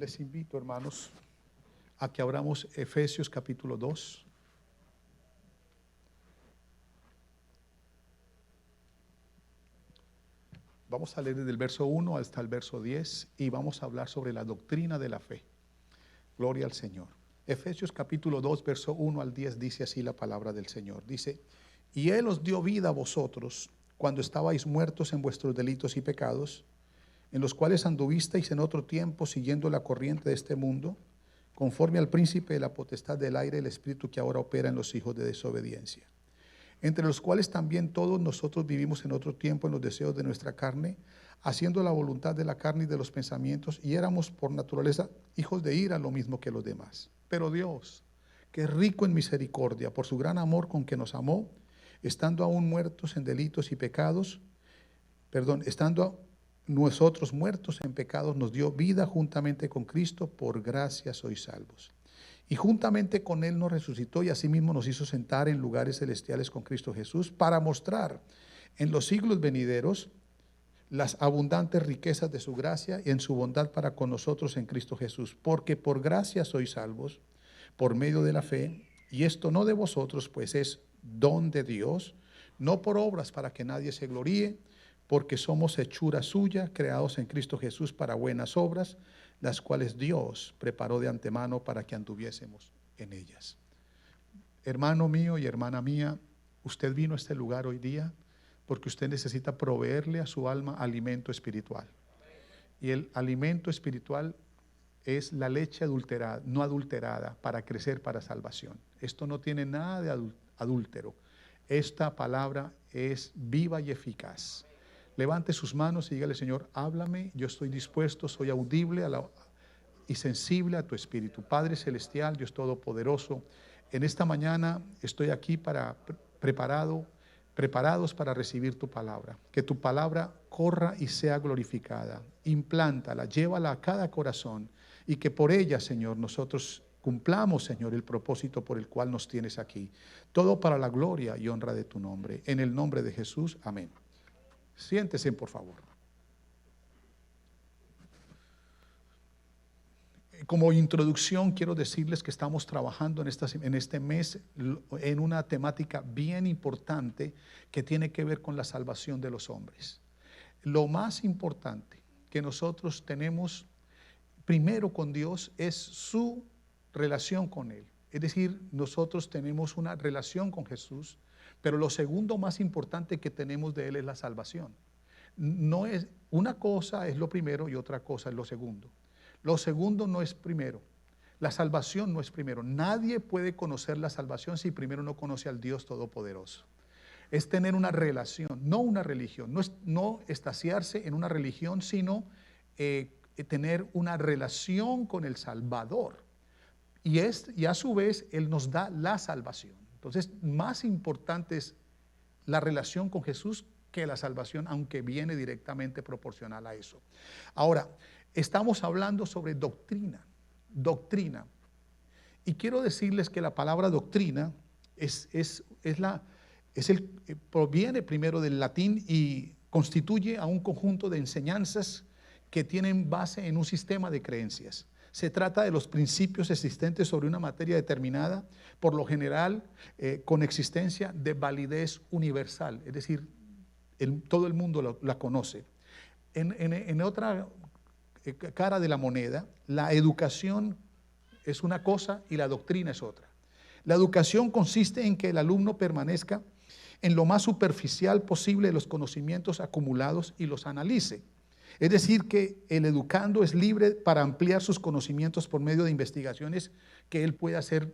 Les invito, hermanos, a que abramos Efesios capítulo 2. Vamos a leer desde el verso 1 hasta el verso 10 y vamos a hablar sobre la doctrina de la fe. Gloria al Señor. Efesios capítulo 2, verso 1 al 10 dice así la palabra del Señor. Dice: y Él os dio vida a vosotros cuando estabais muertos en vuestros delitos y pecados, en los cuales anduvisteis en otro tiempo siguiendo la corriente de este mundo, conforme al príncipe de la potestad del aire, el espíritu que ahora opera en los hijos de desobediencia, entre los cuales también todos nosotros vivimos en otro tiempo en los deseos de nuestra carne, haciendo la voluntad de la carne y de los pensamientos, y éramos por naturaleza hijos de ira, lo mismo que los demás. Pero Dios, que es rico en misericordia, por su gran amor con que nos amó, estando aún muertos en delitos y pecados, estando nosotros muertos en pecados, nos dio vida juntamente con Cristo, por gracia sois salvos. Y juntamente con Él nos resucitó y asimismo nos hizo sentar en lugares celestiales con Cristo Jesús, para mostrar en los siglos venideros las abundantes riquezas de su gracia y en su bondad para con nosotros en Cristo Jesús. Porque por gracia sois salvos, por medio de la fe, y esto no de vosotros, pues es don de Dios, no por obras para que nadie se gloríe, porque somos hechura suya, creados en Cristo Jesús para buenas obras, las cuales Dios preparó de antemano para que anduviésemos en ellas. Hermano mío y hermana mía, usted vino a este lugar hoy día porque usted necesita proveerle a su alma alimento espiritual. Y el alimento espiritual es la leche adulterada, no adulterada, para crecer para salvación. Esto no tiene nada de adúltero. Esta palabra es viva y eficaz. Levante sus manos y dígale: Señor, háblame, yo estoy dispuesto, soy audible y sensible a tu espíritu. Padre celestial, Dios todopoderoso, en esta mañana estoy aquí preparados para recibir tu palabra. Que tu palabra corra y sea glorificada. Implántala, llévala a cada corazón, y que por ella, Señor, nosotros cumplamos, Señor, el propósito por el cual nos tienes aquí. Todo para la gloria y honra de tu nombre. En el nombre de Jesús, amén. Siéntese, por favor. Como introducción, quiero decirles que estamos trabajando en este mes en una temática bien importante que tiene que ver con la salvación de los hombres. Lo más importante que nosotros tenemos primero con Dios es su relación con Él. Es decir, nosotros tenemos una relación con Jesús, pero lo segundo más importante que tenemos de Él es la salvación. No es, una cosa es lo primero y otra cosa es lo segundo. Lo segundo no es primero. La salvación no es primero. Nadie puede conocer la salvación si primero no conoce al Dios Todopoderoso. Es tener una relación, no una religión. No extasiarse en una religión, sino tener una relación con el Salvador. Y a su vez Él nos da la salvación. Entonces, más importante es la relación con Jesús que la salvación, aunque viene directamente proporcional a eso. Ahora, estamos hablando sobre doctrina. Y quiero decirles que la palabra doctrina proviene primero del latín y constituye a un conjunto de enseñanzas que tienen base en un sistema de creencias. Se trata de los principios existentes sobre una materia determinada, por lo general con existencia de validez universal, es decir, todo el mundo la conoce. En otra cara de la moneda, la educación es una cosa y la doctrina es otra. La educación consiste en que el alumno permanezca en lo más superficial posible de los conocimientos acumulados y los analice. Es decir, que el educando es libre para ampliar sus conocimientos por medio de investigaciones que él puede hacer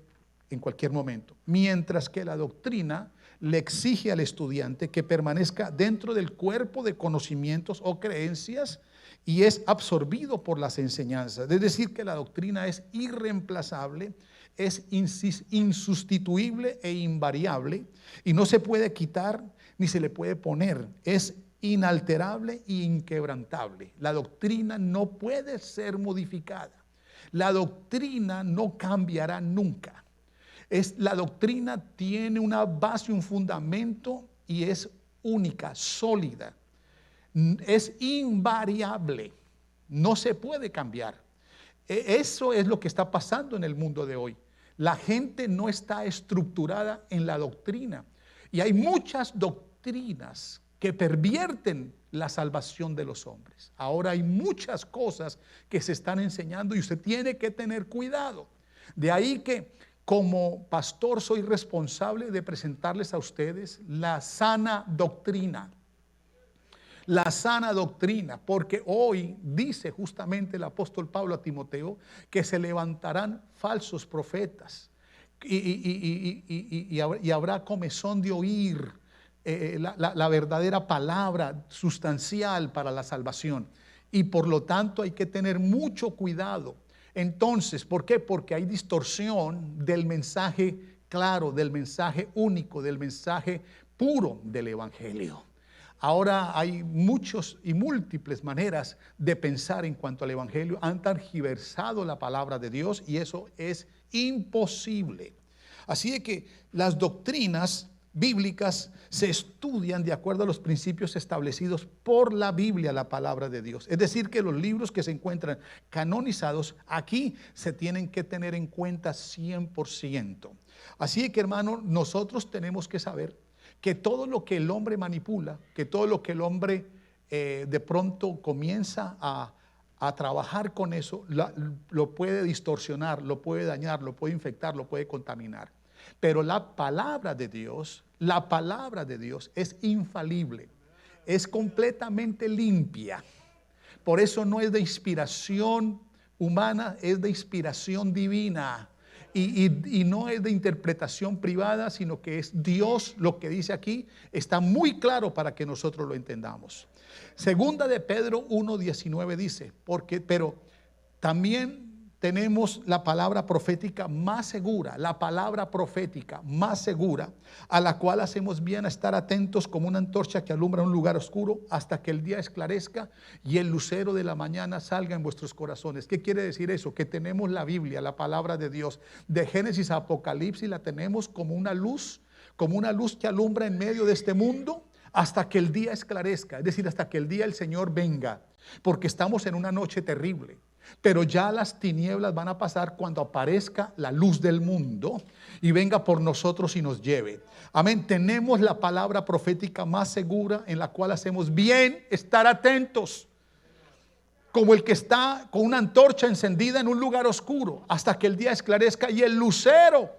en cualquier momento. Mientras que la doctrina le exige al estudiante que permanezca dentro del cuerpo de conocimientos o creencias y es absorbido por las enseñanzas. Es decir, que la doctrina es irreemplazable, es insustituible e invariable y no se puede quitar ni se le puede poner. Es inalterable e inquebrantable. La doctrina no puede ser modificada. La doctrina no cambiará nunca. La doctrina tiene una base, un fundamento y es única, sólida. Es invariable. No se puede cambiar. Eso es lo que está pasando en el mundo de hoy. La gente no está estructurada en la doctrina. Y hay muchas doctrinas que pervierten la salvación de los hombres. Ahora hay muchas cosas que se están enseñando y usted tiene que tener cuidado. De ahí que como pastor soy responsable de presentarles a ustedes la sana doctrina. La sana doctrina, porque hoy dice justamente el apóstol Pablo a Timoteo que se levantarán falsos profetas y habrá comezón de oír la verdadera palabra sustancial para la salvación. Y por lo tanto hay que tener mucho cuidado. Entonces, ¿por qué? Porque hay distorsión del mensaje claro, del mensaje único, del mensaje puro del evangelio. Ahora hay muchos y múltiples maneras de pensar en cuanto al evangelio. Han tergiversado la palabra de Dios y eso es imposible. Así de que las doctrinas bíblicas se estudian de acuerdo a los principios establecidos por la Biblia, la palabra de Dios. Es decir, que los libros que se encuentran canonizados aquí se tienen que tener en cuenta 100%. Así que, hermano, nosotros tenemos que saber que todo lo que el hombre manipula, que todo lo que el hombre de pronto comienza a trabajar con eso, lo puede distorsionar, lo puede dañar, lo puede infectar, lo puede contaminar. Pero la palabra de Dios es infalible, es completamente limpia. Por eso no es de inspiración humana, es de inspiración divina. Y no es de interpretación privada, sino que es Dios. Lo que dice aquí está muy claro para que nosotros lo entendamos. Segunda de Pedro 1:19 dice, pero también tenemos la palabra profética más segura, a la cual hacemos bien a estar atentos como una antorcha que alumbra un lugar oscuro hasta que el día esclarezca y el lucero de la mañana salga en vuestros corazones. ¿Qué quiere decir eso? Que tenemos la Biblia, la palabra de Dios, de Génesis a Apocalipsis, la tenemos como una luz que alumbra en medio de este mundo hasta que el día esclarezca, es decir, hasta que el día del Señor venga, porque estamos en una noche terrible. Pero ya las tinieblas van a pasar cuando aparezca la luz del mundo y venga por nosotros y nos lleve. Amén. Tenemos la palabra profética más segura en la cual hacemos bien estar atentos. Como el que está con una antorcha encendida en un lugar oscuro hasta que el día esclarezca y el lucero.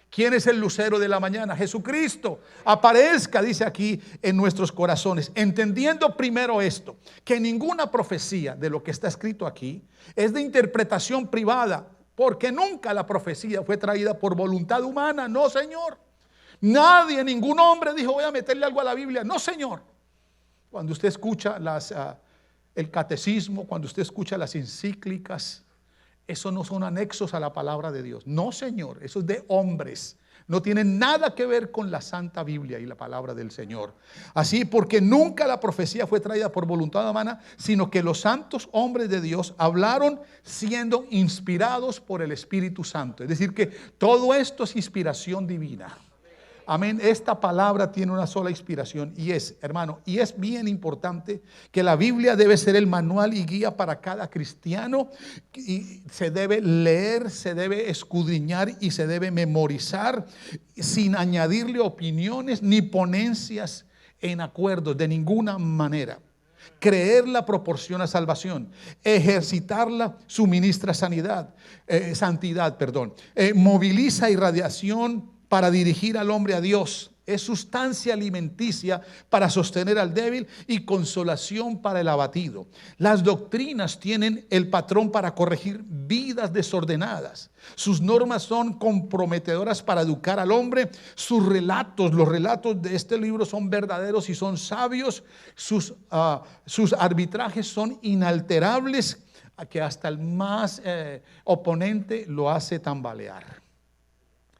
¿Quién es el lucero de la mañana? Jesucristo. Aparezca, dice aquí, en nuestros corazones. Entendiendo primero esto, que ninguna profecía de lo que está escrito aquí es de interpretación privada, porque nunca la profecía fue traída por voluntad humana. No, Señor. Nadie, ningún hombre dijo, voy a meterle algo a la Biblia. No, Señor. Cuando usted escucha el catecismo, cuando usted escucha las encíclicas, eso no son anexos a la palabra de Dios. No, Señor, eso es de hombres. No tiene nada que ver con la Santa Biblia y la palabra del Señor. Así, porque nunca la profecía fue traída por voluntad humana, sino que los santos hombres de Dios hablaron siendo inspirados por el Espíritu Santo. Es decir, que todo esto es inspiración divina. Amén. Esta palabra tiene una sola inspiración y es, hermano, y es bien importante que la Biblia debe ser el manual y guía para cada cristiano y se debe leer, se debe escudriñar y se debe memorizar sin añadirle opiniones ni ponencias en acuerdos de ninguna manera. Creerla proporciona salvación, ejercitarla suministra santidad, moviliza irradiación para dirigir al hombre a Dios, es sustancia alimenticia para sostener al débil y consolación para el abatido. Las doctrinas tienen el patrón para corregir vidas desordenadas. Sus normas son comprometedoras para educar al hombre. Sus relatos, los relatos de este libro son verdaderos y son sabios. Sus arbitrajes son inalterables, que hasta el más oponente lo hace tambalear.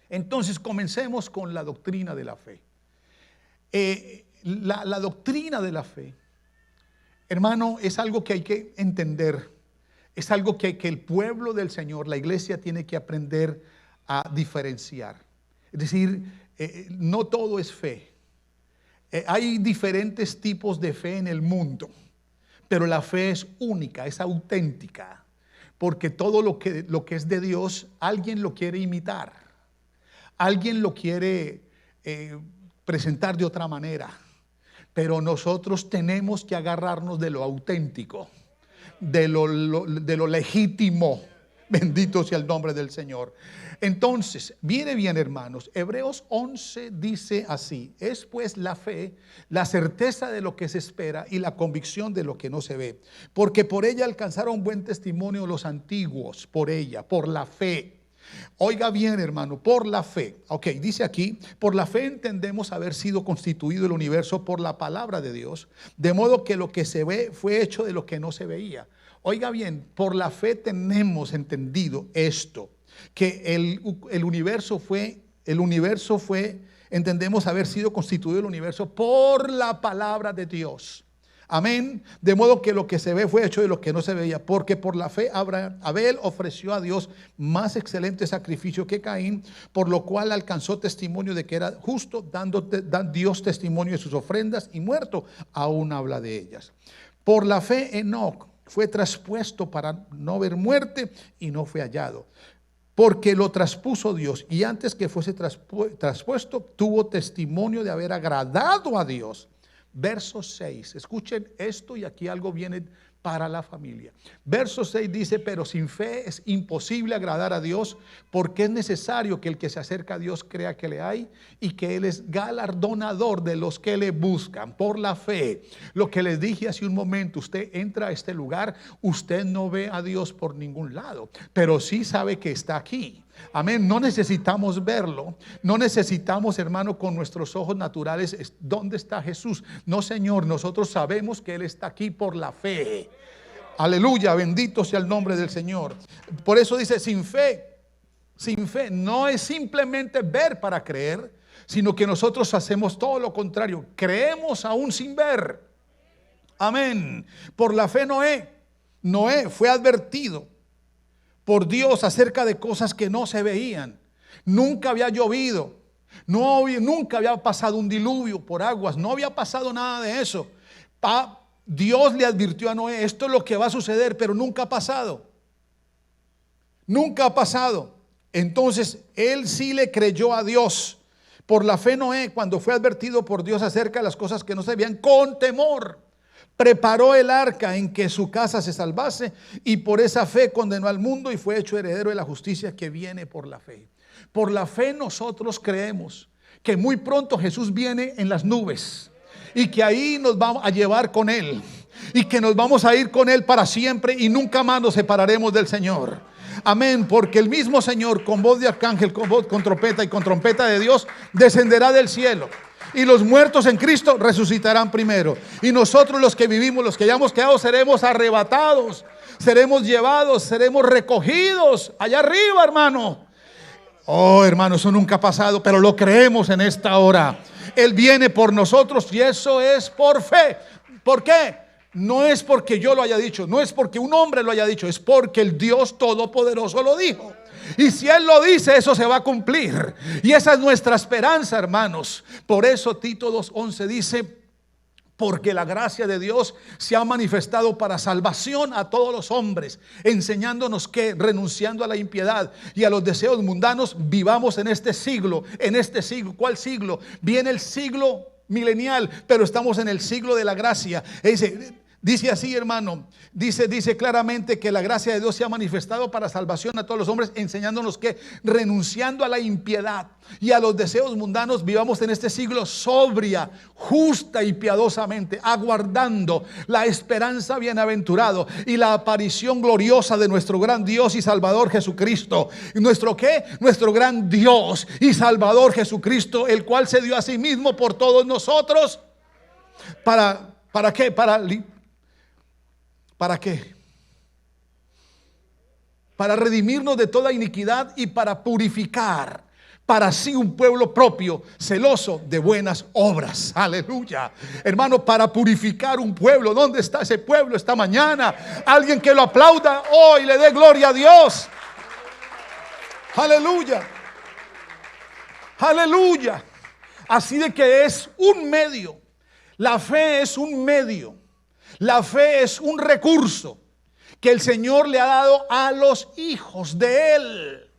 Entonces comencemos con la doctrina de la fe. La doctrina de la fe, hermano, es algo que hay que entender. Es algo que el pueblo del Señor, la iglesia, tiene que aprender a diferenciar. Es decir, no todo es fe. Hay diferentes tipos de fe en el mundo, pero la fe es única, es auténtica. porque todo lo que es de Dios, alguien lo quiere imitar, alguien lo quiere presentar de otra manera. Pero nosotros tenemos que agarrarnos de lo auténtico, de lo legítimo. Bendito sea el nombre del Señor. Entonces, viene bien, hermanos. Hebreos 11 dice así: es pues la fe, la certeza de lo que se espera y la convicción de lo que no se ve. Porque por ella alcanzaron buen testimonio los antiguos, por ella, por la fe. Oiga bien, hermano, por la fe. Ok, dice aquí: por la fe entendemos haber sido constituido el universo por la palabra de Dios, de modo que lo que se ve fue hecho de lo que no se veía. Oiga bien, por la fe tenemos entendido esto, que el universo fue, entendemos haber sido constituido el universo por la palabra de Dios. Amén. De modo que lo que se ve fue hecho de lo que no se veía, porque por la fe Abel ofreció a Dios más excelente sacrificio que Caín, por lo cual alcanzó testimonio de que era justo, dando Dios testimonio de sus ofrendas, y muerto aún habla de ellas. Por la fe Enoc fue traspuesto para no ver muerte y no fue hallado, porque lo traspuso Dios, y antes que fuese traspuesto tuvo testimonio de haber agradado a Dios. Verso 6, escuchen esto, y aquí algo viene para la familia. Verso 6 dice: pero sin fe es imposible agradar a Dios, porque es necesario que el que se acerca a Dios crea que le hay y que Él es galardonador de los que le buscan. Por la fe, lo que les dije hace un momento, usted entra a este lugar, usted no ve a Dios por ningún lado, pero sí sabe que está aquí. Amén. No necesitamos verlo, no necesitamos, hermano, con nuestros ojos naturales, ¿dónde está Jesús? No, Señor, nosotros sabemos que Él está aquí por la fe. Aleluya, bendito sea el nombre del Señor. Por eso dice: sin fe no es simplemente ver para creer, sino que nosotros hacemos todo lo contrario, creemos aún sin ver. Amén. Por la fe Noé fue advertido por Dios acerca de cosas que no se veían. Nunca había llovido, nunca había pasado un diluvio por aguas, no había pasado nada de eso. Dios le advirtió a Noé: esto es lo que va a suceder, pero nunca ha pasado. Nunca ha pasado. Entonces él sí le creyó a Dios. Por la fe Noé, cuando fue advertido por Dios acerca de las cosas que no se veían, con temor preparó el arca en que su casa se salvase, y por esa fe condenó al mundo y fue hecho heredero de la justicia que viene por la fe. Por la fe nosotros creemos que muy pronto Jesús viene en las nubes y que ahí nos vamos a llevar con Él, y que nos vamos a ir con Él para siempre y nunca más nos separaremos del Señor. Amén. Porque el mismo Señor, con voz de arcángel, con voz, con trompeta y con trompeta de Dios, descenderá del cielo, y los muertos en Cristo resucitarán primero, y nosotros los que vivimos, los que hayamos quedado, seremos arrebatados, seremos llevados, seremos recogidos allá arriba, hermano. Oh, hermano, eso nunca ha pasado, pero lo creemos en esta hora. Él viene por nosotros, y eso es por fe. ¿Por qué? No es porque yo lo haya dicho, no es porque un hombre lo haya dicho, es porque el Dios Todopoderoso lo dijo. Y si Él lo dice, eso se va a cumplir. Y esa es nuestra esperanza, hermanos. Por eso Tito 2:11 dice: porque la gracia de Dios se ha manifestado para salvación a todos los hombres, enseñándonos que, renunciando a la impiedad y a los deseos mundanos, vivamos en este siglo. ¿Cuál siglo? Viene el siglo milenial, pero estamos en el siglo de la gracia. Dice así, hermano, dice claramente que la gracia de Dios se ha manifestado para salvación a todos los hombres, enseñándonos que, renunciando a la impiedad y a los deseos mundanos, vivamos en este siglo sobria, justa y piadosamente, aguardando la esperanza bienaventurado y la aparición gloriosa de nuestro gran Dios y Salvador Jesucristo. ¿Nuestro qué? Nuestro gran Dios y Salvador Jesucristo, el cual se dio a sí mismo por todos nosotros. ¿Para qué? ¿Para qué? Para redimirnos de toda iniquidad y para purificar para sí un pueblo propio, celoso de buenas obras. Aleluya. Hermano, para purificar un pueblo. ¿Dónde está ese pueblo esta mañana? Alguien que lo aplauda hoy y le dé gloria a Dios. Aleluya. Aleluya. Así de que es un medio. La fe es un medio. La fe es un recurso que el Señor le ha dado a los hijos de Él,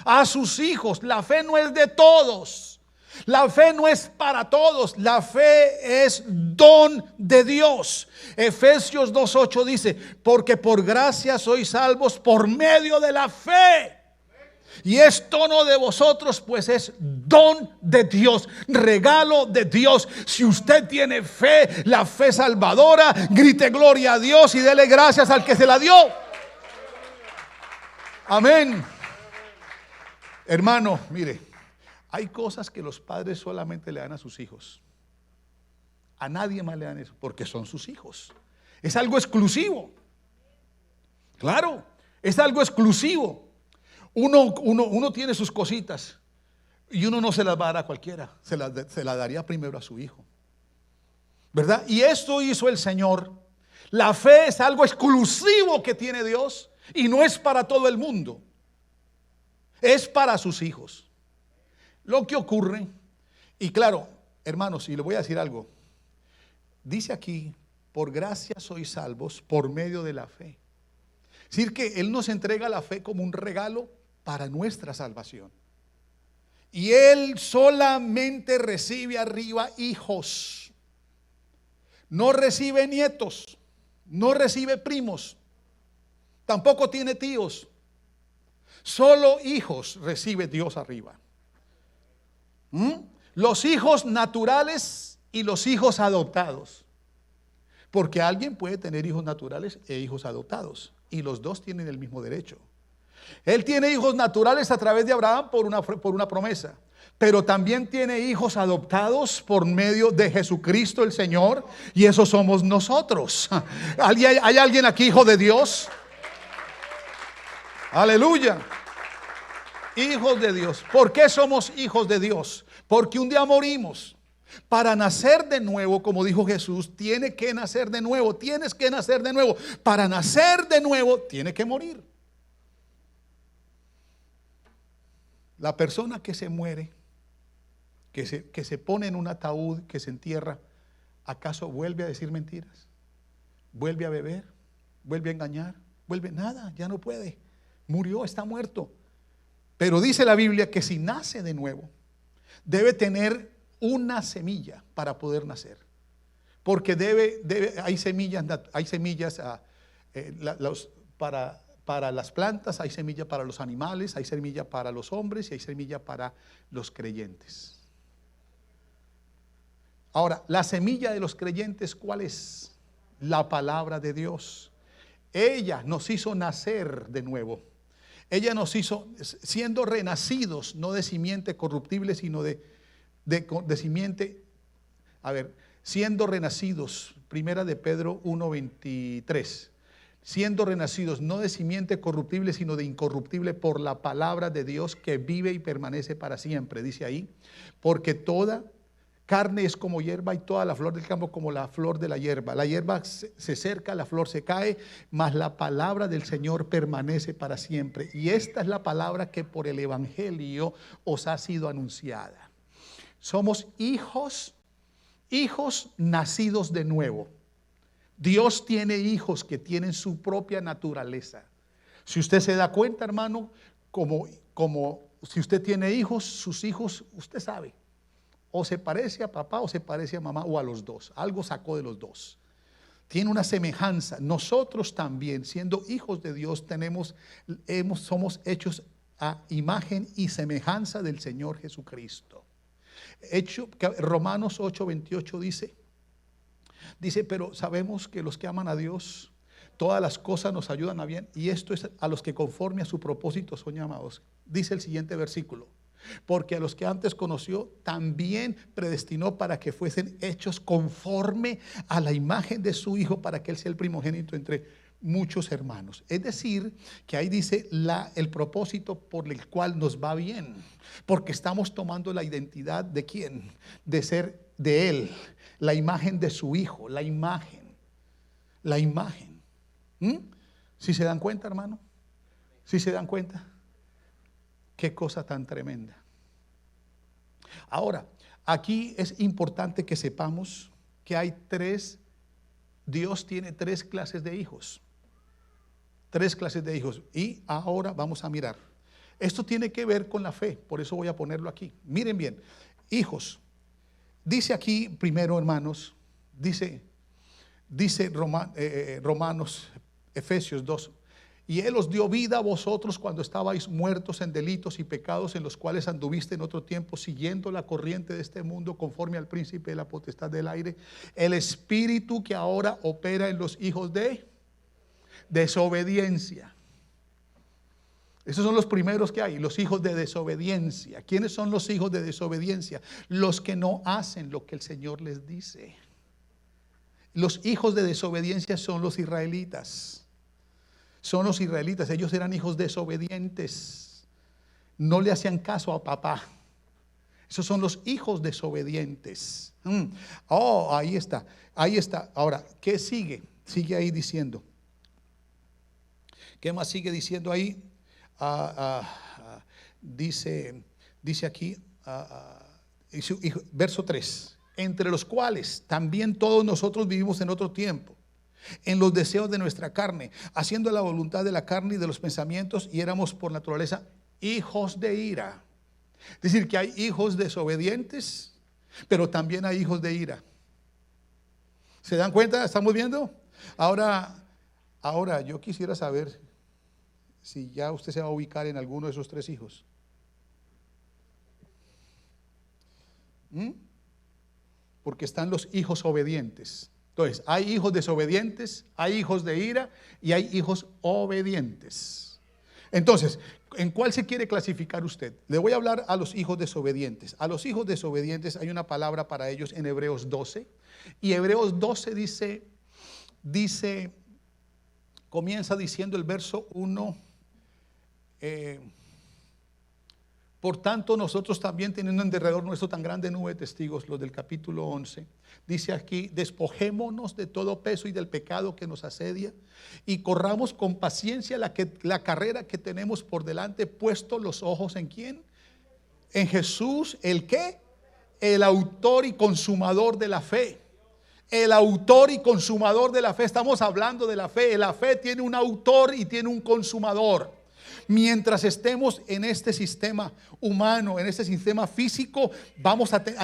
a sus hijos. La fe no es de todos, la fe no es para todos, la fe es don de Dios. Efesios 2:8 dice: porque por gracia sois salvos por medio de la fe. Y esto no de vosotros, pues es don de Dios, regalo de Dios. Si usted tiene fe, la fe salvadora, grite gloria a Dios y dele gracias al que se la dio. Amén. Hermano, mire, hay cosas que los padres solamente le dan a sus hijos. A nadie más le dan eso, porque son sus hijos. Es algo exclusivo. Claro, es algo exclusivo. Uno tiene sus cositas y uno no se las va a dar a cualquiera, se las daría primero a su hijo, ¿verdad? Y esto hizo el Señor. La fe es algo exclusivo que tiene Dios y no es para todo el mundo, es para sus hijos. Lo que ocurre, y claro, hermanos, y le voy a decir algo, dice aquí: por gracia sois salvos por medio de la fe. Es decir, que Él nos entrega la fe como un regalo para nuestra salvación. Y Él solamente recibe arriba hijos. No recibe nietos, no recibe primos, tampoco tiene tíos. Solo hijos recibe Dios arriba. Los hijos naturales y los hijos adoptados. Porque alguien puede tener hijos naturales e hijos adoptados, y los dos tienen el mismo derecho. Él tiene hijos naturales a través de Abraham por una promesa, pero también tiene hijos adoptados por medio de Jesucristo el Señor, y esos somos nosotros. ¿Hay alguien aquí hijo de Dios? Aleluya. Hijos de Dios. ¿Por qué somos hijos de Dios? Porque un día morimos. Para nacer de nuevo, como dijo Jesús, tiene que nacer de nuevo. Tienes que nacer de nuevo. Para nacer de nuevo, tiene que morir. La persona que se muere, que se pone en un ataúd, que se entierra, ¿acaso vuelve a decir mentiras? ¿Vuelve a beber? ¿Vuelve a engañar? Nada, ya no puede. Murió, está muerto. Pero dice la Biblia que si nace de nuevo, debe tener una semilla para poder nacer. Porque hay semillas para las plantas, hay semilla para los animales, hay semilla para los hombres y hay semilla para los creyentes. Ahora, la semilla de los creyentes, ¿cuál es? La palabra de Dios. Ella nos hizo nacer de nuevo. Ella nos hizo siendo renacidos, no de simiente corruptible, sino de simiente, siendo renacidos, primera de Pedro 1:23. Siendo renacidos no de simiente corruptible, sino de incorruptible, por la palabra de Dios que vive y permanece para siempre. Dice ahí: porque toda carne es como hierba y toda la flor del campo como la flor de la hierba. La hierba se seca, la flor se cae, mas la palabra del Señor permanece para siempre. Y esta es la palabra que por el Evangelio os ha sido anunciada. Somos hijos nacidos de nuevo. Dios tiene hijos que tienen su propia naturaleza. Si usted se da cuenta, hermano, como si usted tiene hijos, sus hijos, usted sabe, o se parece a papá o se parece a mamá, o a los dos. Algo sacó de los dos. Tiene una semejanza. Nosotros también, siendo hijos de Dios, somos hechos a imagen y semejanza del Señor Jesucristo. Romanos 8:28 dice: pero sabemos que los que aman a Dios, todas las cosas nos ayudan a bien, y esto es a los que conforme a su propósito son llamados. Dice el siguiente versículo: porque a los que antes conoció, también predestinó para que fuesen hechos conforme a la imagen de su Hijo, para que Él sea el primogénito entre muchos hermanos. Es decir, que ahí dice el propósito por el cual nos va bien, porque estamos tomando la identidad de ¿quién? De ser de Él, la imagen de su Hijo, la imagen. ¿Sí se dan cuenta, hermano? ¿Sí se dan cuenta? Qué cosa tan tremenda. Ahora, aquí es importante que sepamos que Dios tiene tres clases de hijos. Tres clases de hijos. Y ahora vamos a mirar. Esto tiene que ver con la fe, por eso voy a ponerlo aquí. Miren bien, hijos. Dice aquí primero, hermanos, dice Romanos, Efesios 2. Y Él os dio vida a vosotros cuando estabais muertos en delitos y pecados en los cuales anduviste en otro tiempo, siguiendo la corriente de este mundo, conforme al príncipe de la potestad del aire, el espíritu que ahora opera en los hijos de desobediencia. Esos son los primeros que hay, los hijos de desobediencia. ¿Quiénes son los hijos de desobediencia? Los que no hacen lo que el Señor les dice. Los hijos de desobediencia son los israelitas. Son los israelitas, ellos eran hijos desobedientes. No le hacían caso a papá. Esos son los hijos desobedientes. Oh, ahí está, ahí está. Ahora, ¿qué sigue? Sigue ahí diciendo. ¿Qué más sigue diciendo ahí? Dice aquí, verso 3, entre los cuales también todos nosotros vivimos en otro tiempo, en los deseos de nuestra carne, haciendo la voluntad de la carne y de los pensamientos, y éramos por naturaleza hijos de ira. Es decir, que hay hijos desobedientes, pero también hay hijos de ira. ¿Se dan cuenta? ¿Estamos viendo? Ahora yo quisiera saber si ya usted se va a ubicar en alguno de esos tres hijos. Porque están los hijos obedientes. Entonces, hay hijos desobedientes, hay hijos de ira y hay hijos obedientes. Entonces, ¿en cuál se quiere clasificar usted? Le voy a hablar a los hijos desobedientes. A los hijos desobedientes hay una palabra para ellos en Hebreos 12. Y Hebreos 12 dice, comienza diciendo el verso 1. Por tanto, nosotros también, teniendo en derredor nuestro tan grande nube de testigos, los del capítulo 11, dice aquí: despojémonos de todo peso y del pecado que nos asedia, y corramos con paciencia la carrera que tenemos por delante, puesto los ojos ¿en quién? En Jesús, ¿el qué? El autor y consumador de la fe. El autor y consumador de la fe. Estamos hablando de la fe. La fe tiene un autor y tiene un consumador. Mientras estemos en este sistema humano, en este sistema físico,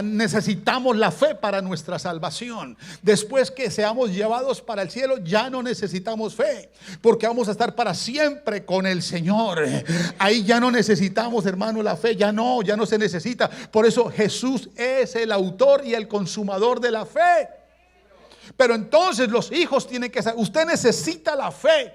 necesitamos la fe para nuestra salvación. Después que seamos llevados para el cielo, ya no necesitamos fe, porque vamos a estar para siempre con el Señor. Ahí ya no necesitamos, hermano, la fe, ya no se necesita. Por eso Jesús es el autor y el consumador de la fe. Pero entonces los hijos tienen que saber, usted necesita la fe.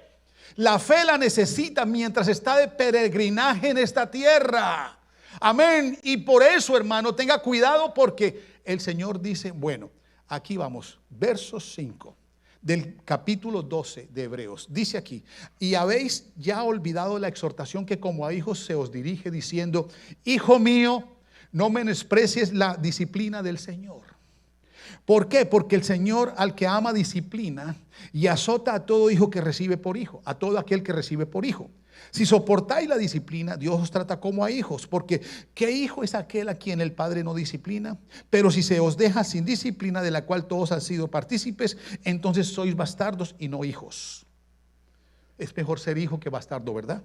La fe la necesita mientras está de peregrinaje en esta tierra. Amén. Y por eso, hermano, tenga cuidado, porque el Señor dice, bueno, aquí vamos, verso 5 del capítulo 12 de Hebreos. Dice aquí: y habéis ya olvidado la exhortación que como a hijos se os dirige, diciendo: hijo mío, no menosprecies la disciplina del Señor. ¿Por qué? Porque el Señor al que ama disciplina y azota a todo hijo que recibe por hijo, a todo aquel que recibe por hijo. Si soportáis la disciplina, Dios os trata como a hijos, porque ¿qué hijo es aquel a quien el Padre no disciplina? Pero si se os deja sin disciplina, de la cual todos han sido partícipes, entonces sois bastardos y no hijos. Es mejor ser hijo que bastardo, ¿verdad?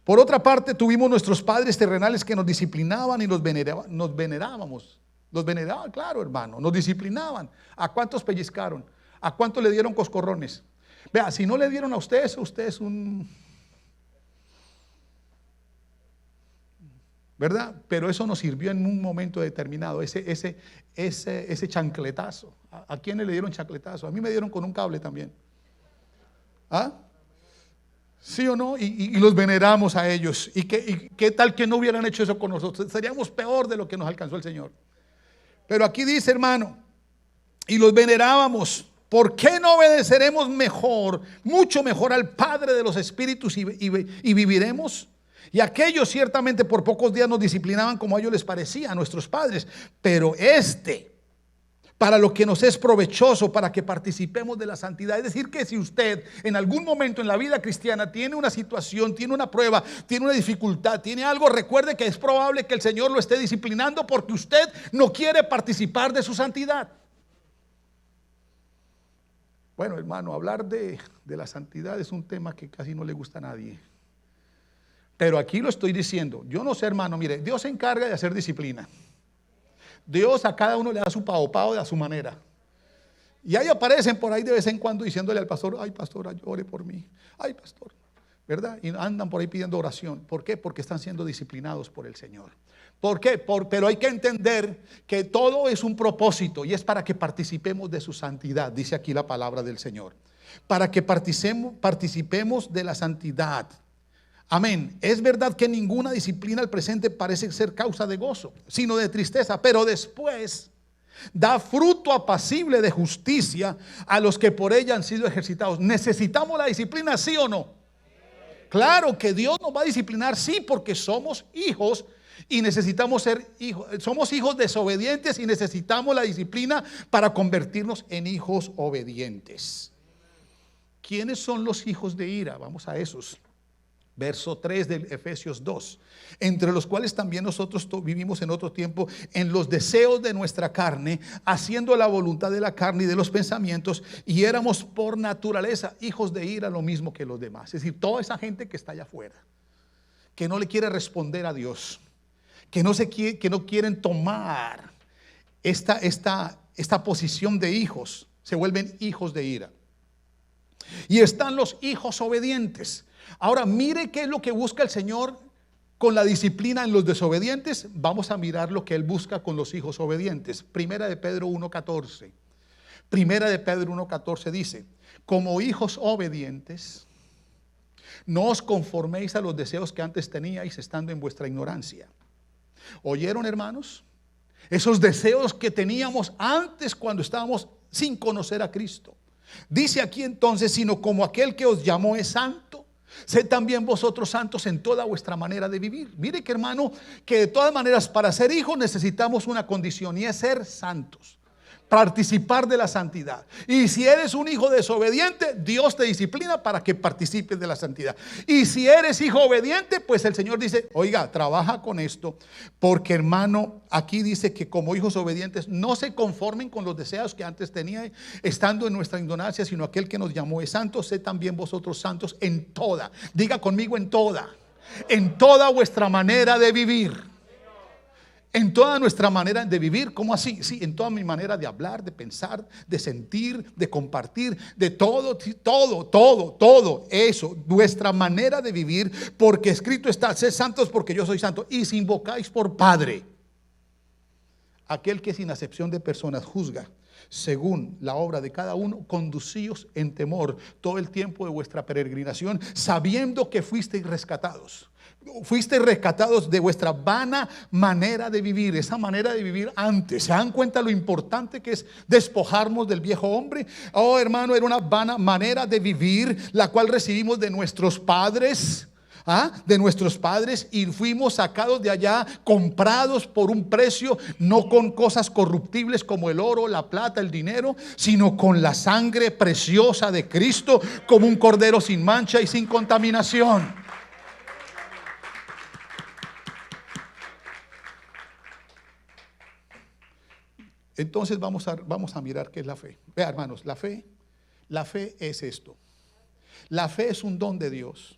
Por otra parte, tuvimos nuestros padres terrenales que nos disciplinaban y nos venerábamos. Nos veneraban, claro, hermano, nos disciplinaban. ¿A cuántos pellizcaron? ¿A cuántos le dieron coscorrones? Vea, si no le dieron a usted es un... ¿verdad? Pero eso nos sirvió en un momento determinado, ese chancletazo. ¿A quiénes le dieron chancletazo? A mí me dieron con un cable también. ¿Ah? ¿Sí o no? Y los veneramos a ellos. ¿Y qué tal que no hubieran hecho eso con nosotros? Seríamos peor de lo que nos alcanzó el Señor. Pero aquí dice, hermano, y los venerábamos. ¿Por qué no obedeceremos mejor, mucho mejor al Padre de los Espíritus y viviremos? Y aquellos ciertamente por pocos días nos disciplinaban como a ellos les parecía, a nuestros padres. Pero para lo que nos es provechoso, para que participemos de la santidad. Es decir, que si usted en algún momento en la vida cristiana tiene una situación, tiene una prueba, tiene una dificultad, tiene algo, recuerde que es probable que el Señor lo esté disciplinando porque usted no quiere participar de su santidad. Bueno, hermano, hablar de la santidad es un tema que casi no le gusta a nadie. Pero aquí lo estoy diciendo. Yo no sé, hermano, mire, Dios se encarga de hacer disciplina. Dios a cada uno le da su pao de a su manera. Y ahí aparecen por ahí de vez en cuando diciéndole al pastor: ay, pastor, ore por mí. Ay, pastor, ¿verdad? Y andan por ahí pidiendo oración. ¿Por qué? Porque están siendo disciplinados por el Señor. ¿Por qué? Pero hay que entender que todo es un propósito y es para que participemos de su santidad, dice aquí la palabra del Señor. Para que participemos de la santidad. Amén. Es verdad que ninguna disciplina al presente parece ser causa de gozo, sino de tristeza, pero después da fruto apacible de justicia a los que por ella han sido ejercitados. ¿Necesitamos la disciplina, sí o no? Claro que Dios nos va a disciplinar, sí, porque somos hijos y necesitamos ser hijos. Somos hijos desobedientes y necesitamos la disciplina para convertirnos en hijos obedientes. ¿Quiénes son los hijos de ira? Vamos a esos. Verso 3 de Efesios 2, entre los cuales también nosotros vivimos en otro tiempo en los deseos de nuestra carne, haciendo la voluntad de la carne y de los pensamientos, y éramos por naturaleza hijos de ira, lo mismo que los demás. Es decir, toda esa gente que está allá afuera, que no le quiere responder a Dios, que no quieren tomar esta posición de hijos, se vuelven hijos de ira. Y están los hijos obedientes. Ahora mire qué es lo que busca el Señor con la disciplina en los desobedientes. Vamos a mirar lo que Él busca con los hijos obedientes. Primera de Pedro 1:14. Primera de Pedro 1:14 dice: como hijos obedientes, no os conforméis a los deseos que antes teníais estando en vuestra ignorancia. ¿Oyeron, hermanos? Esos deseos que teníamos antes cuando estábamos sin conocer a Cristo. Dice aquí entonces: sino como aquel que os llamó es santo, sed también vosotros santos en toda vuestra manera de vivir. Mire que, hermano, que de todas maneras para ser hijos necesitamos una condición, y es ser santos, participar de la santidad. Y si eres un hijo desobediente, Dios te disciplina para que participes de la santidad. Y si eres hijo obediente, pues el Señor dice: oiga, trabaja con esto, porque, hermano, aquí dice que como hijos obedientes no se conformen con los deseos que antes tenían estando en nuestra ignorancia, sino aquel que nos llamó es santo. Sed también vosotros santos en toda, diga conmigo, en toda vuestra manera de vivir. En toda nuestra manera de vivir. ¿Cómo así? Sí, en toda mi manera de hablar, de pensar, de sentir, de compartir, de todo eso, vuestra manera de vivir, porque escrito está: sed santos porque yo soy santo. Y si invocáis por Padre aquel que sin acepción de personas juzga según la obra de cada uno, conducíos en temor todo el tiempo de vuestra peregrinación, sabiendo que fuisteis rescatados de vuestra vana manera de vivir. Esa manera de vivir antes, ¿se dan cuenta lo importante que es despojarnos del viejo hombre? Oh, hermano, era una vana manera de vivir, la cual recibimos de nuestros padres. Y fuimos sacados de allá, comprados por un precio, no con cosas corruptibles como el oro, la plata, el dinero, sino con la sangre preciosa de Cristo, como un cordero sin mancha y sin contaminación. Entonces vamos a mirar qué es la fe. Vea, hermanos, la fe es esto. La fe es un don de Dios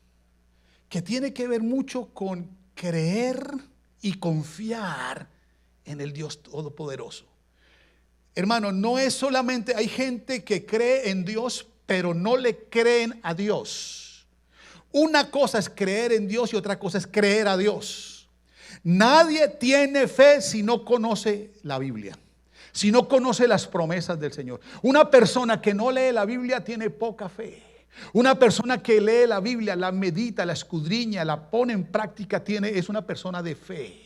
que tiene que ver mucho con creer y confiar en el Dios Todopoderoso. Hermano, no es solamente, hay gente que cree en Dios, pero no le creen a Dios. Una cosa es creer en Dios y otra cosa es creer a Dios. Nadie tiene fe si no conoce la Biblia, si no conoce las promesas del Señor. Una persona que no lee la Biblia tiene poca fe. Una persona que lee la Biblia, la medita, la escudriña, la pone en práctica, es una persona de fe.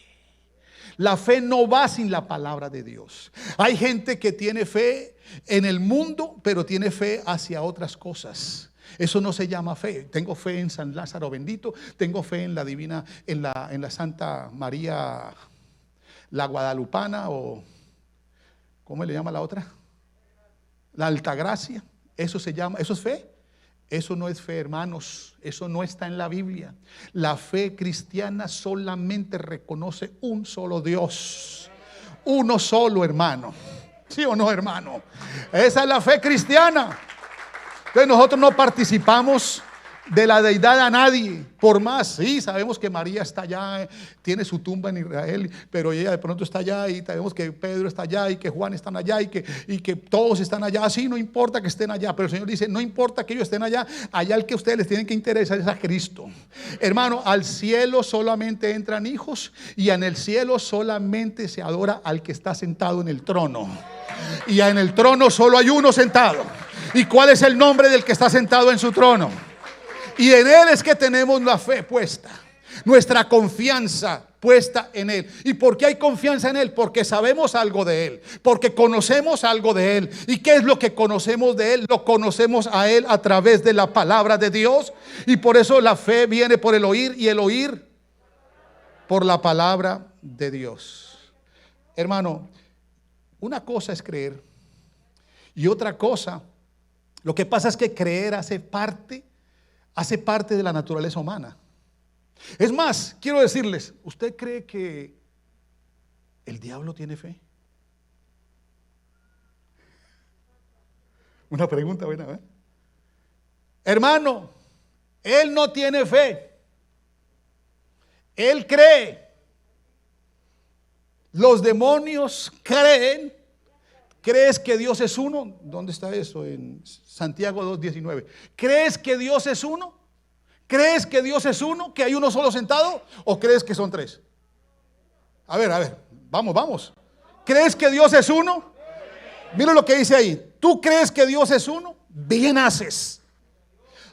La fe no va sin la palabra de Dios. Hay gente que tiene fe en el mundo, pero tiene fe hacia otras cosas. Eso no se llama fe. Tengo fe en San Lázaro bendito, tengo fe en la divina, en la Santa María, la Guadalupana, o ¿cómo le llama la otra? La Altagracia. Eso se llama, ¿eso es fe? Eso no es fe, hermanos. Eso no está en la Biblia. La fe cristiana solamente reconoce un solo Dios, uno solo, hermano. ¿Sí o no, hermano? Esa es la fe cristiana. Entonces nosotros no participamos de la deidad a nadie, por más, sí, sabemos que María está allá, tiene su tumba en Israel, pero ella de pronto está allá, y sabemos que Pedro está allá, y que Juan están allá, y que todos están allá. Sí, no importa que estén allá, pero el Señor dice, no importa que ellos estén allá, allá el que a ustedes les tienen que interesar es a Cristo. Hermano, al cielo solamente entran hijos, y en el cielo solamente se adora al que está sentado en el trono, y en el trono solo hay uno sentado. ¿Y cuál es el nombre del que está sentado en su trono? Y en Él es que tenemos la fe puesta, nuestra confianza puesta en Él. ¿Y por qué hay confianza en Él? Porque sabemos algo de Él, porque conocemos algo de Él. ¿Y qué es lo que conocemos de Él? Lo conocemos a Él a través de la palabra de Dios. Y por eso la fe viene por el oír, y el oír por la palabra de Dios. Hermano, una cosa es creer, y otra cosa, lo que pasa es que creer hace parte de la naturaleza humana. Es más, quiero decirles, ¿usted cree que el diablo tiene fe? Una pregunta buena, ¿eh? Hermano, él no tiene fe. Él cree. Los demonios creen. ¿Crees que Dios es uno? ¿Dónde está eso? En Santiago 2:19. ¿Crees que Dios es uno? ¿Crees que Dios es uno? ¿Que hay uno solo sentado? ¿O crees que son tres? A ver, vamos. ¿Crees que Dios es uno? Mira lo que dice ahí. ¿Tú crees que Dios es uno? Bien haces.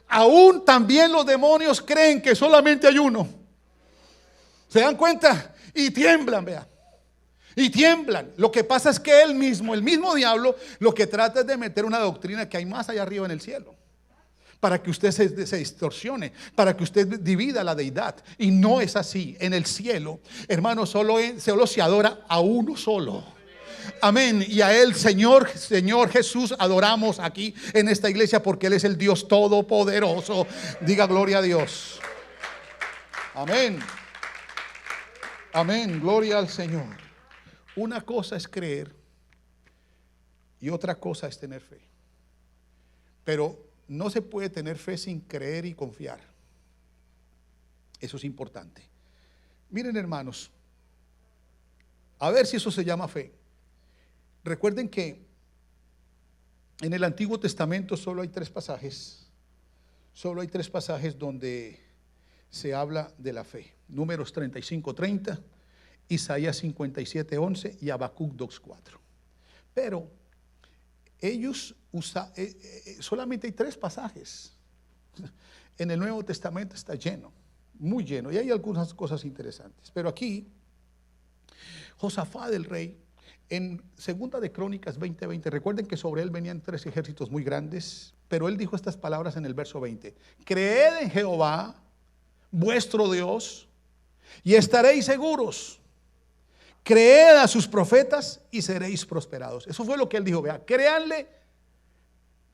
Aún también los demonios creen que solamente hay uno. ¿Se dan cuenta? Y tiemblan, vea. Y tiemblan. Lo que pasa es que el mismo diablo, lo que trata es de meter una doctrina que hay más allá arriba en el cielo, para que usted se distorsione, para que usted divida la deidad. Y no es así. En el cielo, hermano, solo se adora a uno solo. Amén. Y a Él, Señor Jesús, adoramos aquí en esta iglesia, porque Él es el Dios todopoderoso. Diga gloria a Dios. Amén. Amén. Gloria al Señor. Una cosa es creer y otra cosa es tener fe. Pero no se puede tener fe sin creer y confiar. Eso es importante. Miren, hermanos, a ver si eso se llama fe. Recuerden que en el Antiguo Testamento solo hay tres pasajes. Solo hay tres pasajes donde se habla de la fe. Números 35:30, Isaías 57:11 y Habacuc 2:4. Pero ellos solamente hay tres pasajes. En el Nuevo Testamento está lleno, muy lleno, y hay algunas cosas interesantes. Pero aquí, Josafat el rey, en Segunda de Crónicas 20:20, recuerden que sobre él venían tres ejércitos muy grandes, pero él dijo estas palabras en el verso 20: creed en Jehová, vuestro Dios, y estaréis seguros. Creed a sus profetas y seréis prosperados. Eso fue lo que él dijo. Vea,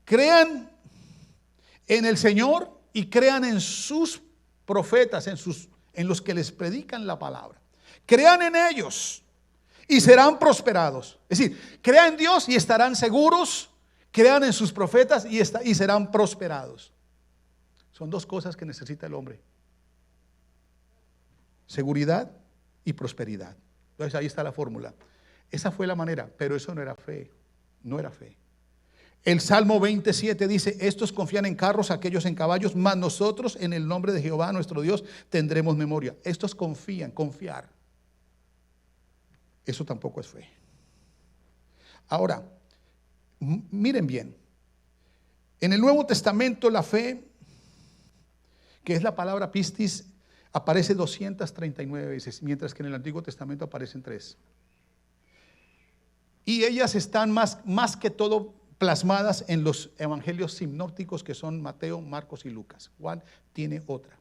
crean en el Señor y crean en sus profetas, en los que les predican la palabra. Crean en ellos y serán prosperados. Es decir, crean en Dios y estarán seguros. Crean en sus profetas y serán prosperados. Son dos cosas que necesita el hombre: seguridad y prosperidad. Entonces ahí está la fórmula. Esa fue la manera, pero eso no era fe. No era fe. El Salmo 27 dice: estos confían en carros, aquellos en caballos, mas nosotros en el nombre de Jehová nuestro Dios tendremos memoria. Estos confían, confiar. Eso tampoco es fe. Ahora, miren bien. En el Nuevo Testamento la fe, que es la palabra pistis, aparece 239 veces, mientras que en el Antiguo Testamento aparecen 3. Y ellas están más que todo plasmadas en los evangelios sinópticos, que son Mateo, Marcos y Lucas. Juan tiene otra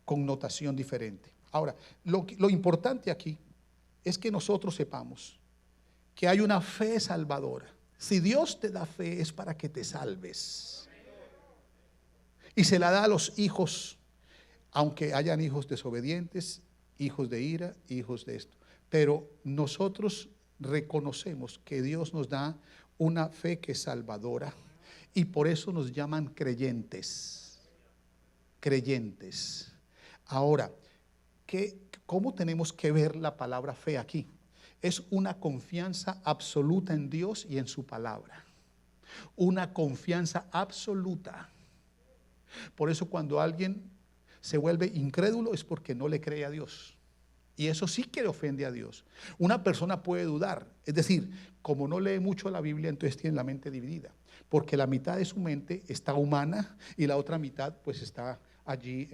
connotación diferente. Ahora, lo importante aquí es que nosotros sepamos que hay una fe salvadora. Si Dios te da fe, es para que te salves. Y se la da a los hijos, aunque hayan hijos desobedientes, hijos de ira, hijos de esto. Pero nosotros reconocemos que Dios nos da una fe que es salvadora Y por eso nos llaman creyentes. Creyentes. Ahora, ¿cómo tenemos que ver la palabra fe aquí? Es una confianza absoluta en Dios y en su palabra. Una confianza absoluta. Por eso cuando alguien se vuelve incrédulo es porque no le cree a Dios. Y eso sí que le ofende a Dios. Una persona puede dudar. Es decir, como no lee mucho la Biblia, entonces tiene la mente dividida. Porque la mitad de su mente está humana y la otra mitad pues está allí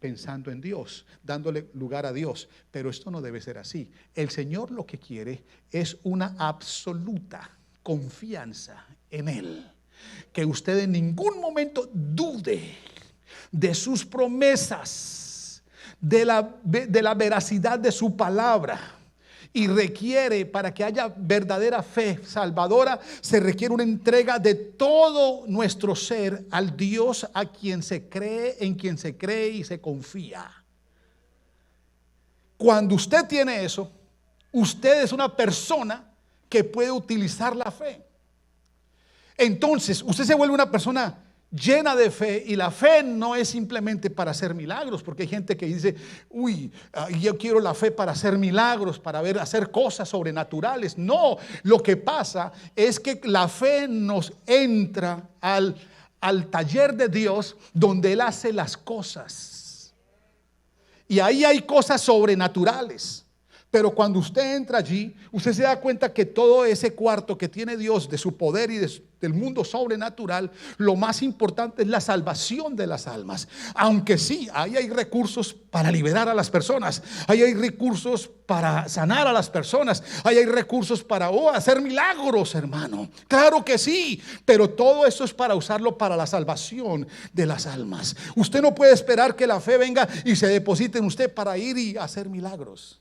pensando en Dios, dándole lugar a Dios. Pero esto no debe ser así. El Señor lo que quiere es una absoluta confianza en Él. Que usted en ningún momento dude de sus promesas, de la veracidad de su palabra. Y requiere, para que haya verdadera fe salvadora, se requiere una entrega de todo nuestro ser al Dios a quien se cree, en quien se cree y se confía. Cuando usted tiene eso, usted es una persona que puede utilizar la fe. Entonces, usted se vuelve una persona llena de fe, y la fe no es simplemente para hacer milagros, porque hay gente que dice, yo quiero la fe para hacer milagros, para hacer cosas sobrenaturales. No, lo que pasa es que la fe nos entra al taller de Dios, donde Él hace las cosas, y ahí hay cosas sobrenaturales. Pero cuando usted entra allí, usted se da cuenta que todo ese cuarto que tiene Dios de su poder y del mundo sobrenatural, lo más importante es la salvación de las almas. Aunque sí, ahí hay recursos para liberar a las personas, ahí hay recursos para sanar a las personas, ahí hay recursos para hacer milagros, hermano. Claro que sí, pero todo eso es para usarlo para la salvación de las almas. Usted no puede esperar que la fe venga y se deposite en usted para ir y hacer milagros.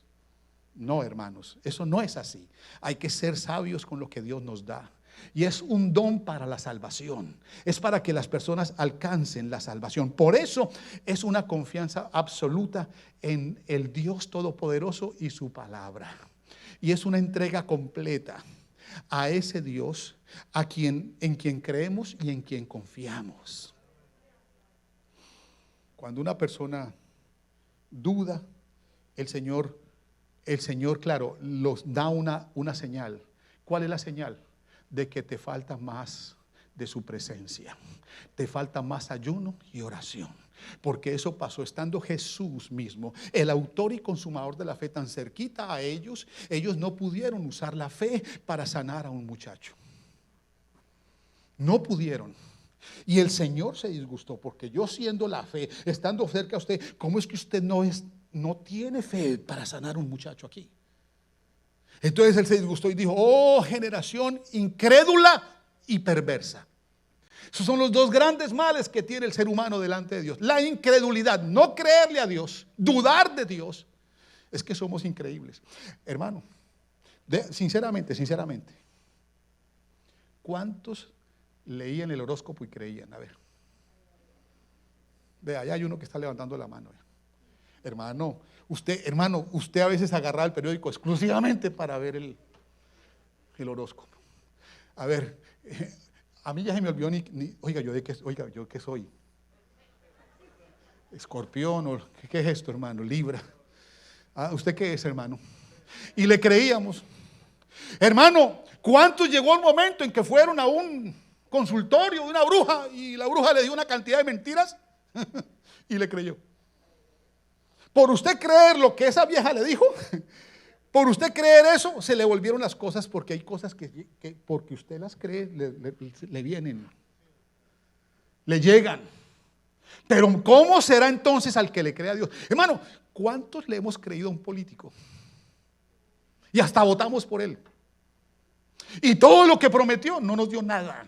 No, hermanos, eso no es así. Hay que ser sabios con lo que Dios nos da. Y es un don para la salvación. Es para que las personas alcancen la salvación. Por eso es una confianza absoluta en el Dios Todopoderoso y su palabra. Y es una entrega completa a ese Dios en quien creemos y en quien confiamos. Cuando una persona duda, el Señor, claro, los da una señal. ¿Cuál es la señal? De que te falta más de su presencia. Te falta más ayuno y oración. Porque eso pasó estando Jesús mismo, el autor y consumador de la fe, tan cerquita a ellos. Ellos no pudieron usar la fe para sanar a un muchacho. No pudieron. Y el Señor se disgustó, porque yo siendo la fe, estando cerca a usted, ¿cómo es que usted no tiene fe para sanar a un muchacho aquí? Entonces Él se disgustó y dijo, oh generación incrédula y perversa. Esos son los dos grandes males que tiene el ser humano delante de Dios. La incredulidad, no creerle a Dios, dudar de Dios. Es que somos increíbles. Hermano, sinceramente, ¿cuántos leían el horóscopo y creían? A ver. Vea, allá hay uno que está levantando la mano. Hermano, usted a veces agarra el periódico exclusivamente para ver el horóscopo. A ver, a mí ya se me olvidó ¿yo qué soy? ¿Escorpión o qué es esto, hermano? Libra. ¿Usted qué es, hermano? Y le creíamos. Hermano, ¿cuántos llegó el momento en que fueron a un consultorio de una bruja y la bruja le dio una cantidad de mentiras y le creyó? Por usted creer lo que esa vieja le dijo, por usted creer eso, se le volvieron las cosas, porque hay cosas que porque usted las cree, le vienen, le llegan. Pero ¿cómo será entonces al que le cree a Dios? Hermano, ¿cuántos le hemos creído a un político? Y hasta votamos por él. Y todo lo que prometió no nos dio nada.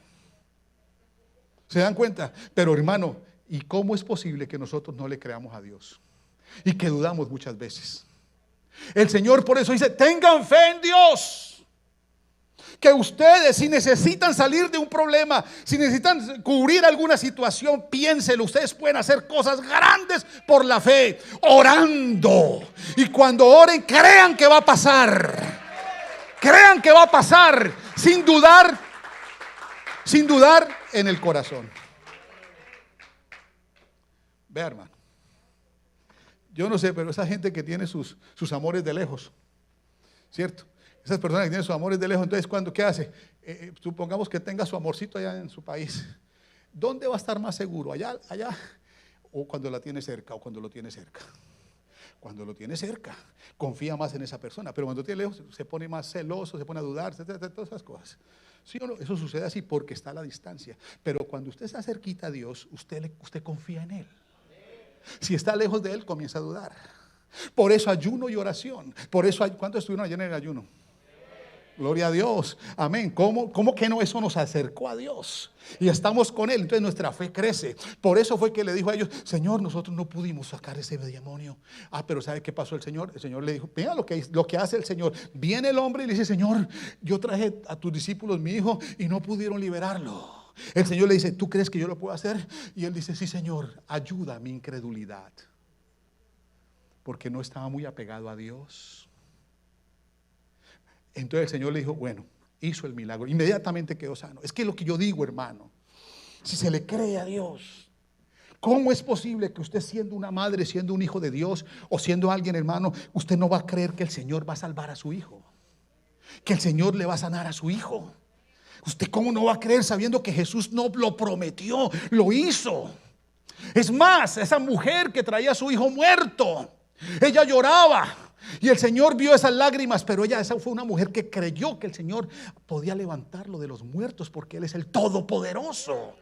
¿Se dan cuenta? Pero hermano, ¿y cómo es posible que nosotros no le creamos a Dios? Y que dudamos muchas veces. El Señor por eso dice, tengan fe en Dios. Que ustedes, si necesitan salir de un problema, si necesitan cubrir alguna situación, piénselo, ustedes pueden hacer cosas grandes por la fe, orando. Y cuando oren, crean que va a pasar. Crean que va a pasar, sin dudar. sin dudar en el corazón. Vea, hermano, yo no sé, pero esa gente que tiene sus amores de lejos, ¿cierto? Esas personas que tienen sus amores de lejos, entonces, ¿qué hace? Supongamos que tenga su amorcito allá en su país. ¿Dónde va a estar más seguro? ¿Allá? ¿O cuando la tiene cerca? ¿O cuando lo tiene cerca? Cuando lo tiene cerca, confía más en esa persona. Pero cuando tiene lejos, se pone más celoso, se pone a dudar, etcétera, todas esas cosas. ¿Sí o no? Eso sucede así porque está a la distancia. Pero cuando usted está cerquita a Dios, usted confía en Él. Si está lejos de Él, comienza a dudar. Por eso ayuno y oración. Por eso, ¿cuántos estuvieron ayer en el ayuno? Gloria a Dios, amén. ¿Cómo que no? Eso nos acercó a Dios y estamos con Él, entonces nuestra fe crece. Por eso fue que le dijo a ellos: Señor, nosotros no pudimos sacar ese demonio. Pero ¿sabe qué pasó el Señor? El Señor le dijo: mira lo que hace el Señor. Viene el hombre y le dice: Señor, yo traje a tus discípulos mi hijo y no pudieron liberarlo. El Señor le dice: ¿tú crees que yo lo puedo hacer? Y él dice: sí, Señor, ayuda a mi incredulidad. Porque no estaba muy apegado a Dios. Entonces el Señor le dijo: bueno, hizo el milagro, inmediatamente quedó sano. Es que lo que yo digo, hermano, si se le cree a Dios, ¿cómo es posible que usted, siendo una madre, siendo un hijo de Dios, o siendo alguien, hermano, usted no va a creer que el Señor va a salvar a su hijo, que el Señor le va a sanar a su hijo? ¿Usted cómo no va a creer sabiendo que Jesús no lo prometió, lo hizo? Es más, esa mujer que traía a su hijo muerto, ella lloraba. Y el Señor vio esas lágrimas, pero esa fue una mujer que creyó que el Señor podía levantarlo de los muertos, porque Él es el Todopoderoso.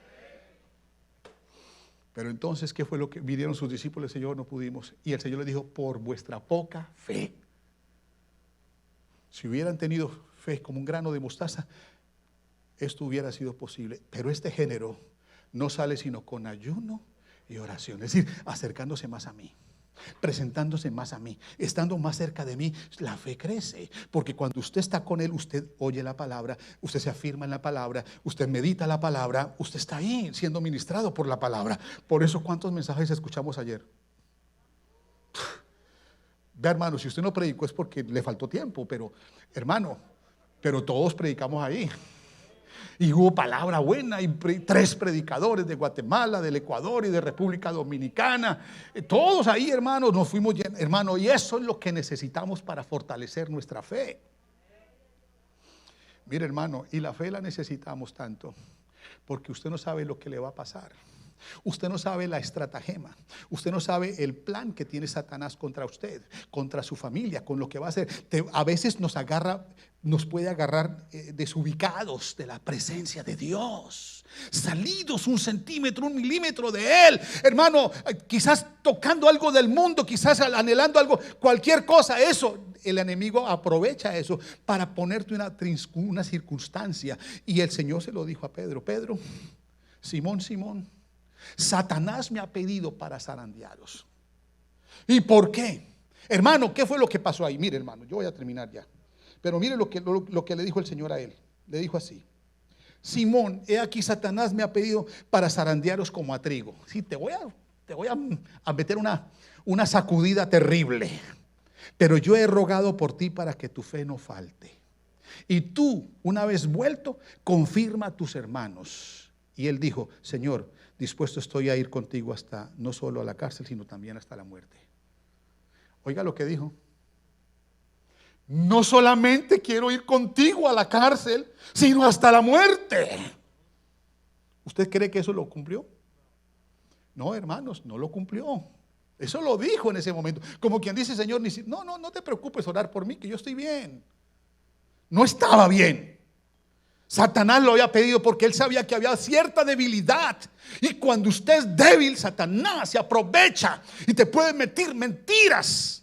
Pero entonces, ¿qué fue lo que vinieron sus discípulos? Señor, no pudimos. Y el Señor les dijo: por vuestra poca fe. Si hubieran tenido fe como un grano de mostaza, esto hubiera sido posible. Pero este género no sale sino con ayuno y oración. Es decir, acercándose más a mí, presentándose más a mí, estando más cerca de mí. La fe crece, porque cuando usted está con Él, usted oye la palabra, usted se afirma en la palabra, usted medita la palabra, usted está ahí siendo ministrado por la palabra. Por eso, ¿cuántos mensajes escuchamos ayer? Ve, hermano, si usted no predicó es porque le faltó tiempo, pero hermano, pero todos predicamos ahí. Y hubo palabra buena, y 3 predicadores de Guatemala, del Ecuador y de República Dominicana. Todos ahí, hermanos, nos fuimos llenos, hermano. Y eso es lo que necesitamos para fortalecer nuestra fe. Mire, hermano, y la fe la necesitamos tanto porque usted no sabe lo que le va a pasar. Usted no sabe la estratagema, usted no sabe el plan que tiene Satanás contra usted, contra su familia, con lo que va a hacer. A veces nos puede agarrar desubicados de la presencia de Dios, salidos 1 centímetro, 1 milímetro de Él, hermano, quizás tocando algo del mundo, quizás anhelando algo, cualquier cosa. Eso, el enemigo aprovecha eso para ponerte una circunstancia. Y el Señor se lo dijo a Pedro: Pedro, Simón, Simón, Satanás me ha pedido para zarandearos. ¿Y por qué? Hermano, ¿qué fue lo que pasó ahí? Mire, hermano, yo voy a terminar ya. Pero mire lo que le dijo el Señor a él. Le dijo así: Simón, he aquí Satanás me ha pedido para zarandearos como a trigo. Sí, te voy a meter una sacudida terrible. Pero yo he rogado por ti para que tu fe no falte. Y tú, una vez vuelto, confirma a tus hermanos. Y él dijo: Señor, dispuesto estoy a ir contigo hasta, no solo a la cárcel, sino también hasta la muerte. Oiga lo que dijo: no solamente quiero ir contigo a la cárcel, sino hasta la muerte. ¿Usted cree que eso lo cumplió? No, hermanos, no lo cumplió. Eso lo dijo en ese momento, como quien dice: Señor, no te preocupes, orar por mí, que yo estoy bien. No estaba bien. Satanás lo había pedido porque él sabía que había cierta debilidad. Y cuando usted es débil, Satanás se aprovecha y te puede meter mentiras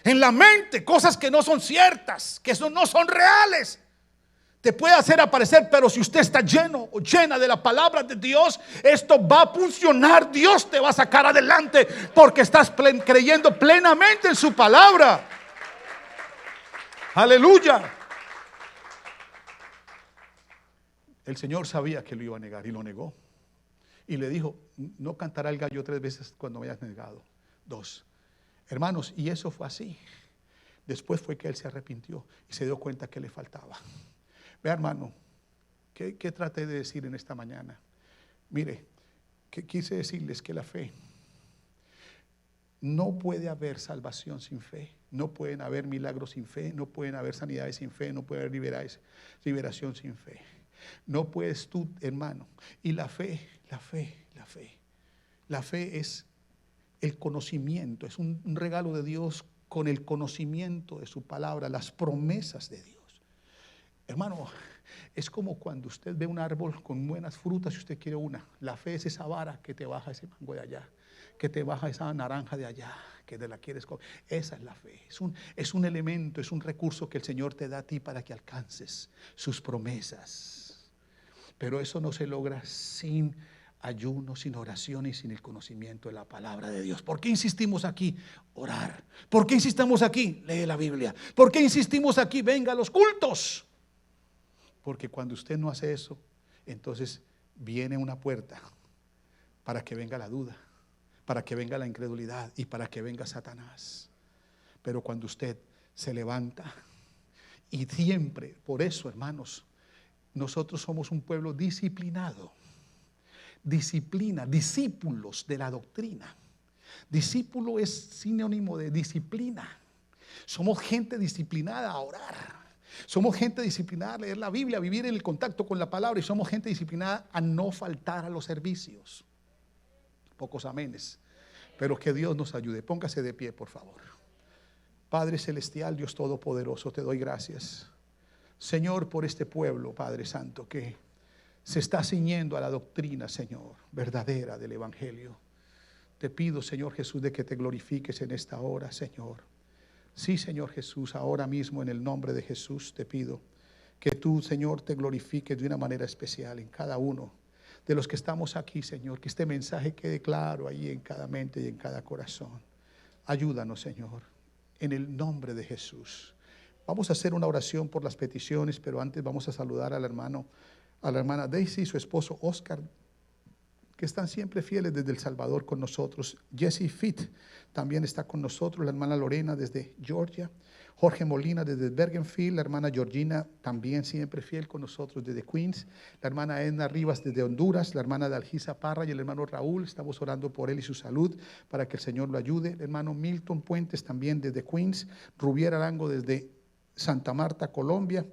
en la mente, cosas que no son ciertas, que no son reales. Te puede hacer aparecer, pero si usted está lleno o llena de la palabra de Dios, esto va a funcionar. Dios te va a sacar adelante porque estás creyendo plenamente en su palabra. Aleluya. El Señor sabía que lo iba a negar y lo negó. Y le dijo: no cantará el gallo 3 veces cuando me hayas negado. 2. Hermanos, y eso fue así. Después fue que él se arrepintió y se dio cuenta que le faltaba. Vea, hermano, ¿Qué traté de decir en esta mañana? Mire, que quise decirles que la fe, no puede haber salvación sin fe, no pueden haber milagros sin fe, no pueden haber sanidades sin fe, no puede haber liberación sin fe. No puedes tú, hermano. Y la fe es el conocimiento, es un regalo de Dios con el conocimiento de su palabra, las promesas de Dios. Hermano, es como cuando usted ve un árbol con buenas frutas y usted quiere una. La fe es esa vara que te baja ese mango de allá, que te baja esa naranja de allá, que te la quieres comer. Esa es la fe. Es un elemento, es un recurso que el Señor te da a ti para que alcances sus promesas. Pero eso no se logra sin ayuno, sin oración y sin el conocimiento de la palabra de Dios. ¿Por qué insistimos aquí? Orar. ¿Por qué insistimos aquí? Lee la Biblia. ¿Por qué insistimos aquí? Venga a los cultos. Porque cuando usted no hace eso, entonces viene una puerta para que venga la duda, para que venga la incredulidad y para que venga Satanás. Pero cuando usted se levanta, y siempre, por eso, hermanos, nosotros somos un pueblo disciplinado. Disciplina, discípulos de la doctrina. Discípulo es sinónimo de disciplina. Somos gente disciplinada a orar. Somos gente disciplinada a leer la Biblia, a vivir en el contacto con la palabra, y somos gente disciplinada a no faltar a los servicios. Pocos amenes, pero que Dios nos ayude. Póngase de pie, por favor. Padre celestial, Dios todopoderoso, te doy gracias, Señor, por este pueblo, Padre Santo, que se está ciñendo a la doctrina, Señor, verdadera del Evangelio. Te pido, Señor Jesús, de que te glorifiques en esta hora, Señor. Sí, Señor Jesús, ahora mismo en el nombre de Jesús te pido que tú, Señor, te glorifiques de una manera especial en cada uno de los que estamos aquí, Señor. Que este mensaje quede claro ahí en cada mente y en cada corazón. Ayúdanos, Señor, en el nombre de Jesús. Vamos a hacer una oración por las peticiones, pero antes vamos a saludar al hermano, a la hermana Daisy y su esposo Oscar, que están siempre fieles desde El Salvador con nosotros. Jesse Fit también está con nosotros, la hermana Lorena desde Georgia, Jorge Molina desde Bergenfield, la hermana Georgina también siempre fiel con nosotros desde Queens, la hermana Edna Rivas desde Honduras, la hermana Dalgisa Parra y el hermano Raúl, estamos orando por él y su salud para que el Señor lo ayude, el hermano Milton Puentes también desde Queens, Rubiera Arango desde Santa Marta, Colombia,